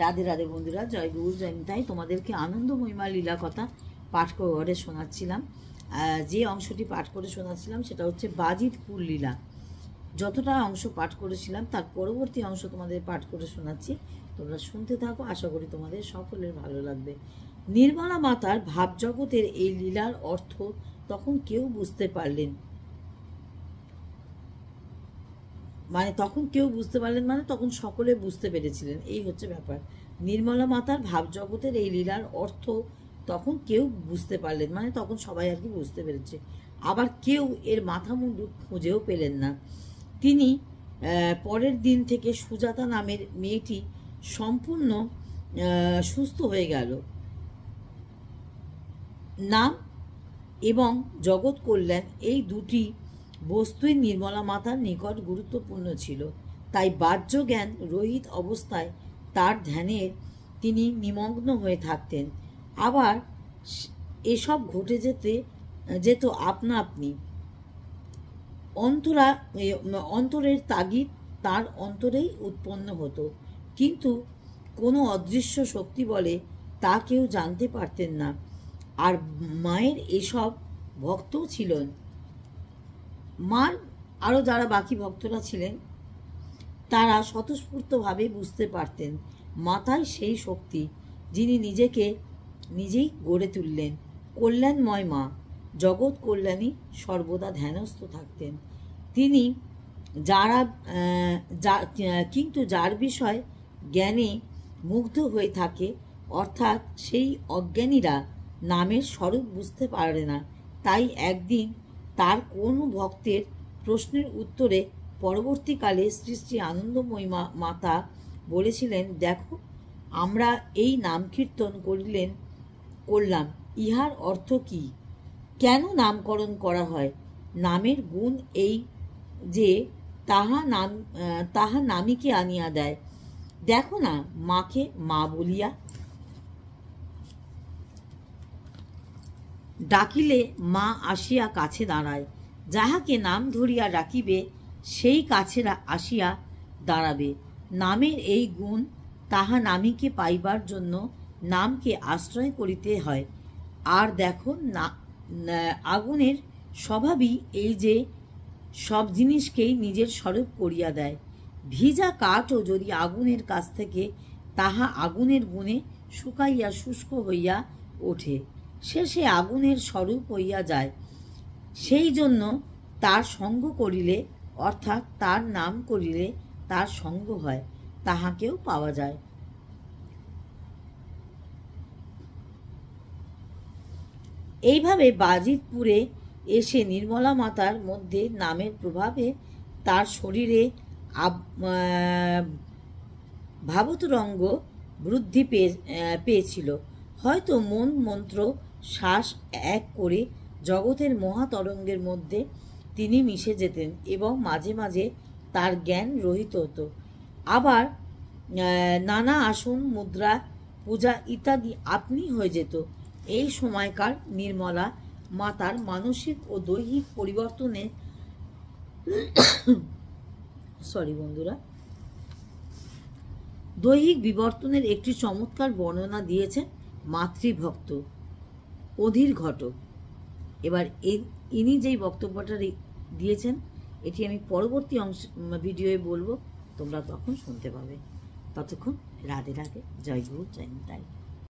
রাধে রাধে বন্ধুরা, জয় গুরু জয় নিতাই। তোমাদেরকে আনন্দ মহিমা লীলা কথা পাঠ করে শোনাচ্ছিলাম। যে অংশটি পাঠ করে শোনাচ্ছিলাম সেটা হচ্ছে বাজিতপুর লীলা। যতটা অংশ পাঠ করেছিলাম তার পরবর্তী অংশ তোমাদের পাঠ করে শোনাচ্ছি, তোমরা শুনতে থাকো। আশা করি তোমাদের সকলের ভালো লাগবে। নির্মলা মাতার ভাবজগতের এই লীলার অর্থ তখন কেউ বুঝতে পারলেন, তখন সকলে বুঝতে পেরেছিলেন, এই হচ্ছে ব্যাপার। নির্মলা মাতার ভাবজগতের এই লীলার অর্থ তখন কেউ বুঝতে পারলেন, তখন সবাই আর কি বুঝতে পেরেছে। আবার কেউ এর মাথা মুন্ডু খুঁজেও পেলেন না। তিনি পরের দিন থেকে সুজাতা নামের মেয়েটি সম্পূর্ণ সুস্থ হয়ে গেল। নাম এবং জগৎ কল্যাণ এই দুটি বস্তুই নির্মলা মাতার নিকট গুরুত্বপূর্ণ ছিল। তাই বাহ্য জ্ঞান রহিত অবস্থায় তার ধ্যানের তিনি নিমগ্ন হয়ে থাকতেন। আবার এসব ঘটে যেত আপনা আপনি। অন্তরের তাগিদ তার অন্তরেই উৎপন্ন হতো, কিন্তু কোনো অদৃশ্য শক্তি বলে তা কেউ জানতে পারতেন না। আর মায়ের এসব ভক্ত ছিলেন, মার আরও যারা বাকি ভক্তরা ছিলেন তারা স্বতঃস্ফূর্তভাবে বুঝতে পারতেন মাতাই সেই শক্তি যিনি নিজেই গড়ে তুললেন। কল্যাণময় মা, জগৎ কল্যাণী সর্বদা ধ্যানস্থ থাকতেন তিনি। কিন্তু যার বিষয় জ্ঞানে মুগ্ধ হয়ে থাকে, অর্থাৎ সেই অজ্ঞানীরা নামের স্বরূপ বুঝতে পারে না। তাই একদিন তার কোন ভক্তের প্রশ্নের উত্তরে পরবর্তীকালে শ্রী শ্রী আনন্দময়ী মাতা বলেছিলেন, দেখো, আমরা এই নাম কীর্তন করলাম, ইহার অর্থ কি? কেন নামকরণ করা হয়? নামের গুণ এই যে তাহা নামীকে আনিয়া দেয়। দেখো না, মাকে মা বলিয়া ডাকিলে মা আসিয়া কাছে দাঁড়ায়। যাহাকে নাম ধরিয়া ডাকিবে সেই কাছে আসিয়া দাঁড়াবে। নামের এই গুণ তাহা নামীকে পাইবার জন্য নামকে আশ্রয় করিতে হয়। আর দেখো, আগুনের স্বভাবই এই যে সব জিনিসকেই নিজের স্বরূপ করিয়া দেয়। ভিজা কাঠও যদি আগুনের কাছ থেকে তাহা আগুনের গুণে শুকাইয়া শুষ্ক হইয়া ওঠে, সে আগুনের স্বরূপ হইয়া যায়। সেই জন্য তার সঙ্গ করিলে, অর্থাৎ তার নাম করিলে তার সঙ্গ হয়, তাহাকেও পাওয়া যায়। এইভাবে বাজিতপুরে এসে নির্মলা মাতার মধ্যে নামের প্রভাবে তার শরীরে ভাবতরঙ্গ বৃদ্ধি পেয়েছিল। হয়তো মন মন্ত্র শ্বাস এক করে জগতের মহাতরঙ্গের মধ্যে তিনি মিশে যেতেন এবং মাঝে মাঝে তার জ্ঞান রহিত হতো। আবার নানা আসন, মুদ্রা, পূজা ইত্যাদি আপনি হয়ে যেত। এই সময়কার নির্মলা মাতার মানসিক ও দৈহিক পরিবর্তনে দৈহিক বিবর্তনের একটি চমৎকার বর্ণনা দিয়েছেন মাতৃভক্ত অধীর ঘটক। এবার ইনি যেই বক্তব্যটা দিয়েছেন এটি আমি পরবর্তী ভিডিওয়ে বলবো, তোমরা তখন শুনতে পাবে। ততক্ষণ রাধে রাধে, জয় গুরু জয় নিতাই।